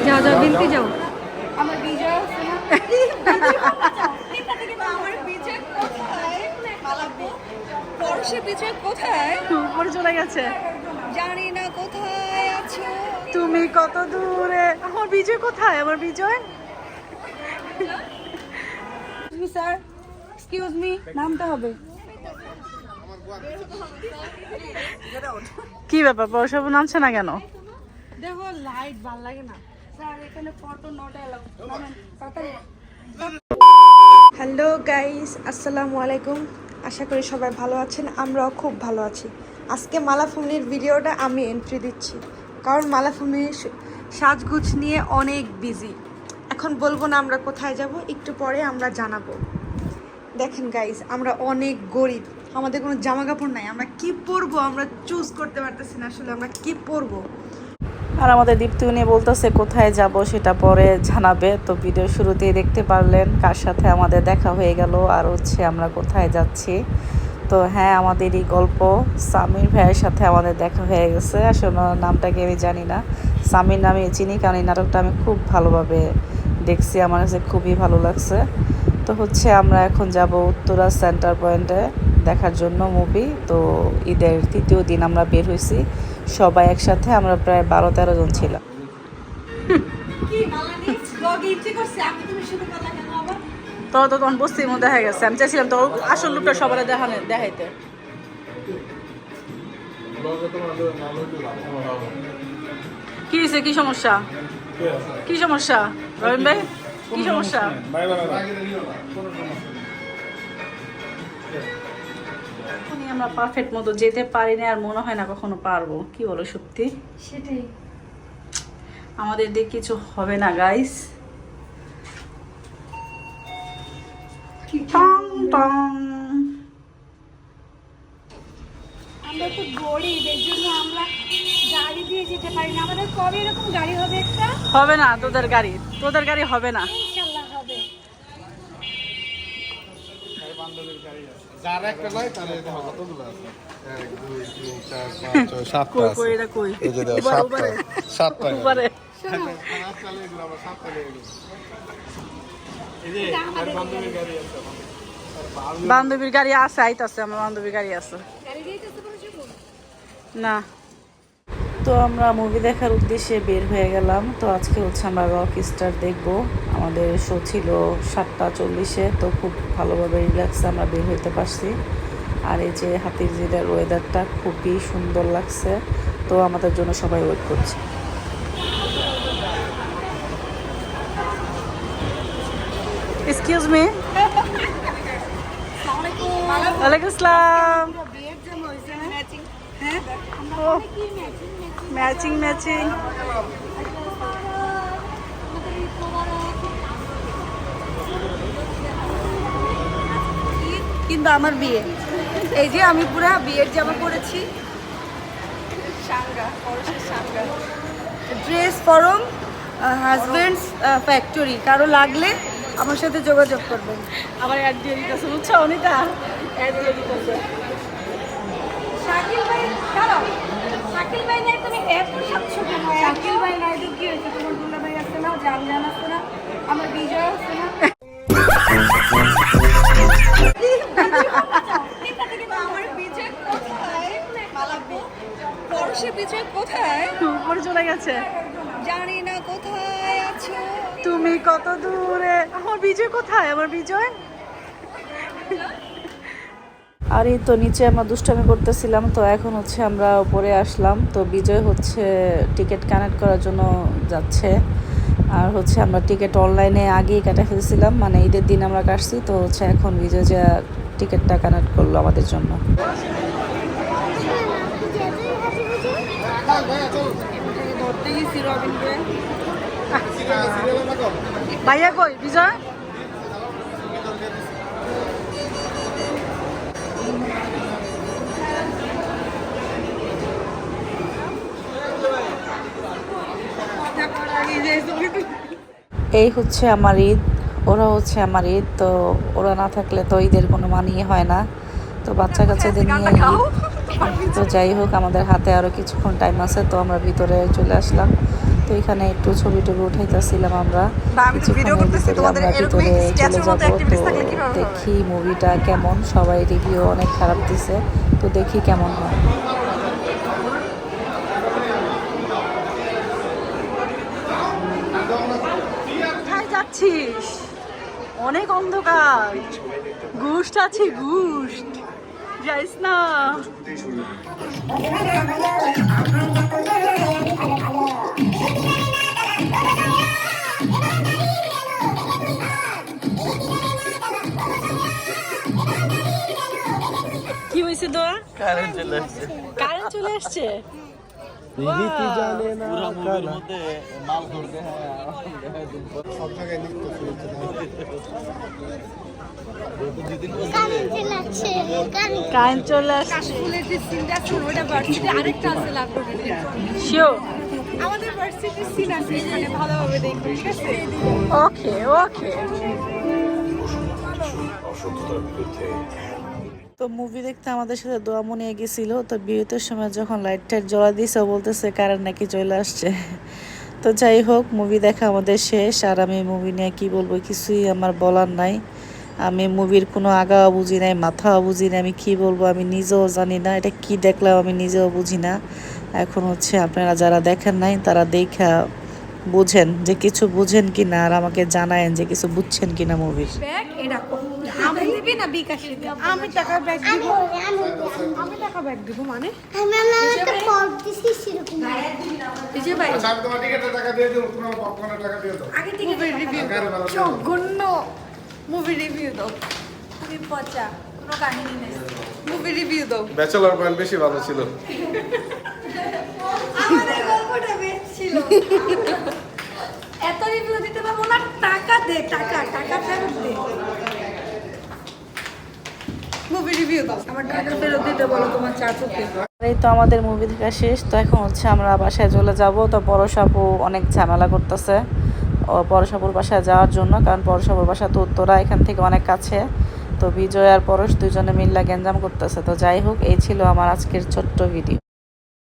যাও যাও বিনতে যাও। আমার বিজয় আছে না? আমার বিজয় কোথায়? পালাবো। পরশে বিজয় কোথায়? উপরে চলে গেছে। জানি না কোথায় আছো তুমি কত দূরে। আমার বিজয় কোথায়? আমার বিজয় তুমি। স্যার এক্সকিউজ মি, নামতে হবে। কি ব্যাপার, পড়াশোনা নামছে না কেন? দেখো লাইট ভাল লাগে না স্যার, এখানে ফটো নট অ্যালাউড। তাড়াতাড়ি। হ্যালো গাইস, আসসালামু আলাইকুম। আশা করি সবাই ভালো আছেন, আমরাও খুব ভালো আছি। আজকে মালা ফ্যামিলির ভিডিওটা আমি এন্ট্রি দিচ্ছি, কারণ মালা ফ্যামিলির সাজগুজ নিয়ে অনেক বিজি। এখন বলবো না আমরা কোথায় যাব, একটু পরে আমরা জানাবো। দেখেন গাইস, আমরা অনেক গরিব, আমাদের কোনো জামা কাপড় নাই, আমরা কি পরবো আমরা চুজ করতে পারতেছি না আসলে আমরা কি পরবো। আর আমাদের দীপ্তি উনি বলতেছে কোথায় যাব সেটা পরে জানাবে। তো ভিডিও শুরুতেই দেখতে পারলেন কার সাথে আমাদের দেখা হয়ে গেল আর হচ্ছে আমরা কোথায় যাচ্ছি। তো হ্যাঁ, আমাদেরই গল্প সামির ভাইয়ের সাথে আমাদের দেখা হয়ে গেছে। আসলে ওনার নামটাকে আমি জানি না, সামির নামে চিনি, কারণ এই নাটকটা আমি খুব ভালোভাবে দেখছি, আমার কাছে খুবই ভালো লাগছে। তো হচ্ছে আমরা এখন যাব উত্তরা সেন্টার পয়েন্টে দেখার জন্য মুভি। তো ঈদের তৃতীয় দিন আমরা বের হয়েছি সবাই একসাথে, আমরা প্রায় 12-13 জন ছিলাম। তো তখন বস্তির মধ্যে দেখা গেছে, আমি চাইছিলাম তো আসল লোকটা সবার দেখাইতে। কি হয়েছে, কি সমস্যা, কি সমস্যা রহিম ভাই, কি সমস্যা? আমরা পারফেক্ট মতো যেতে পারি না, আর মনে হয় না কখনো পারবো। কি বলো সত্যি? সেটাই, আমাদের দিয়ে কিছু হবে না গাইস। টং টং। আমরা তো গরিব, এর জন্য আমরা গাড়ি দিয়ে যেতে পারি না। আমাদের কবে এরকম গাড়ি হবে? একটা হবে না, তোদের গাড়ি হবে না। ইনশাআল্লাহ হবে। যার একটা নয় তার এটা কতগুলো আছে? 1 2 3 4 5 6 7টা কই আছে। কই এটা কই? এই যে দেখো, সাতটা উপরে। বান্ধবীর গাড়ি আছে, আইতাছে, আমার বান্ধবীর গাড়ি আছে। গাড়ি দিয়ে যেতে পারো যাবো না। তো আমরা মুভি দেখার উদ্দেশ্যে বের হয়ে গেলাম। তো আজকে হচ্ছে আমরা রক স্টার দেখবো। আমাদের শো ছিল 7:40-এ। তো খুব ভালোভাবে রিল্যাক্সে আমরা বের হইতে পারছি। আর এই যে হাতিরঝিলের ওয়েদারটা খুবই সুন্দর লাগছে। তো আমাদের জন্য সবাই ওয়েট করছে। Excuse me. ওয়ালাইকুম আসসালাম। বিয়ের জন্য হয়েছে না ম্যাচিং? হ্যাঁ, ও ম্যাচিং ম্যাচিং। কিন্তু আমার বিয়ে, এই যে আমি পুরা বিয়ের জামা পরেছি, Sanga, পরশের Sanga, dress form husband's factory. কারো লাগলে আমার সাথে যোগাযোগ করবেন। আমার অ্যাড দিয়ে দিতেছে, বুঝছো অনিতা? অ্যাড দিয়ে দিতেছে। শাকিল ভাই, দাঁড়াও। শাকিল ভাই নাই, তুমি এত সাচ্ছ কেন? শাকিল ভাই নাই তো কি হয়েছে? তোমার দুলা ভাই আছে না, জান আছে না, আমার বিজয় আছে না। আমার বিজয় কোথায়? পালাবো। পরশে বিজয় কোথায়? উপরে চলে গেছে। জানি না কোথায় আছো তুমি কত দূরে। আমার বিজয় কোথায়? আমার বিজয়। আর এই তো নিচে আমরা দুষ্টামি করতেছিলাম। তো এখন হচ্ছে আমরা উপরে আসলাম। তো বিজয় হচ্ছে টিকিট কানেক্ট করার জন্য যাচ্ছে। আর হচ্ছে আমরা টিকিট অনলাইনে আগেই কেটে ফেলছিলাম, মানে ঈদের দিন আমরা কাটছি। তো হচ্ছে এখন বিজয় যে টিকিটটা কানেক্ট করলো আমাদের জন্য। ধরতে গেছি রবীন্দ্র। ভাইয়া কই বিজয়? এই হচ্ছে আমার ঈদ, ওরা হচ্ছে আমার ঈদ। তো ওরা না থাকলে তো ঈদের কোনো মানিয়ে হয় না। তো বাচ্চা কাচ্চাদের নিয়ে ঈদ তো যাই হোক আমাদের হাতে আরও কিছুক্ষণ টাইম আছে, তো আমরা ভিতরে চলে আসলাম। তো এখানে একটু ছবি টবি উঠাইতেছিলাম আমরা। বা আমি তো ভিডিও কিছুক্ষণের করতেছি, ভিতরে তোমাদের আমরা এরকমই ভিতরে চলে স্ট্যাচুর মতো যাব। অ্যাক্টিভিটিস তো থাকলে কিভাবে হবে? দেখি মুভিটা কেমন, সবাই রিভিউ অনেক খারাপ দিছে, তো দেখি কেমন হয়। কোথায় যাচ্ছিস? অনেক অন্ধকার, ঘুষ্ট আছে, ঘুষ্ট যাইস না। কি হয়েছে দোয়া? কারেন্ট চলে আসছে। সব জায়গায় নৃত্য শুনতে কারেন্ট চলে আসছে। কাশফুলের যে সিনটা আছে ওটা ভার্সিটি আরেকটা আছে লাভরুমে। শিওর। আমাদের ভার্সিটির সিন আছে, মানে ভালোভাবে দেখবো, ঠিক আছে? ওকে ওকে। তো মুভি দেখতে আমাদের সাথে দোয়ামু নিয়ে গেছিলো। তো বিরতির সময় যখন লাইট টাইট জ্বলা দিয়েছে, ও বলতেছে কারেন্ট নাকি চলে আসছে। তো যাই হোক, মুভি দেখা আমাদের শেষ। আর আমি মুভি নিয়ে কি বলবো, কিছুই আমার বলার নাই। আমি মুভির কোনো আগাও বুঝি নাই, মাথাও বুঝি না, আমি কি বলবো আমি নিজেও জানি না। এটা কি দেখলাম আমি নিজেও বুঝি না। এখন হচ্ছে আপনারা যারা দেখেন নাই তারা দেখা বুঝেন যে কিছু বুঝেন কি না, আর আমাকে জানায়েন যে কিছু বুঝছেন কি না মুভির। ব্যাগ এরকম আমি দিবি না বিকাশ দিবি? আমি টাকা ব্যাগ দিব, আমি টাকা ব্যাগ দিব মানে এই যে ভাই আচ্ছা, আমি তোমার টিকেটের টাকা দিয়ে দেবো, তোমার পপকর্নের টাকা দিয়ে দাও। আগে থেকে রিভিউ গাড়ি ভাড়া দিয়ে দাও। জঘন্য মুভি রিভিউ দাও। তুমি পচা, কোনো কাহিনী নেই। মুভি রিভিউ দাও। ব্যাচেলর পয়েন্ট বেশি ভালো ছিল। আমাদের গল্পটা বেশ ছিল। এত রিভিউ দিতে পারবো না, টাকা দে, টাকা টাকা ফেরত দে। মুভি রিভিউ দাও, আমার টাকা ফেরত দিতে বলো তোমার চাচুকে। এই তো আমাদের মুভি দেখা শেষ। তো এখন হচ্ছে আমরা বাসায় চলে যাব। তো পরশাপু অনেক ঝামেলা করতেছে পরশাপুর বাসায় যাওয়ার জন্য, কারণ পরশাপুর বাসা তো উত্তরা, এখান থেকে অনেক কাছে। তো বিজয় আর পরশ দুজনে মিল্লা গ্যাঞ্জাম করতেছে। তো যাই হোক, এই ছিল আমার আজকের ছোট্ট ভিডিও।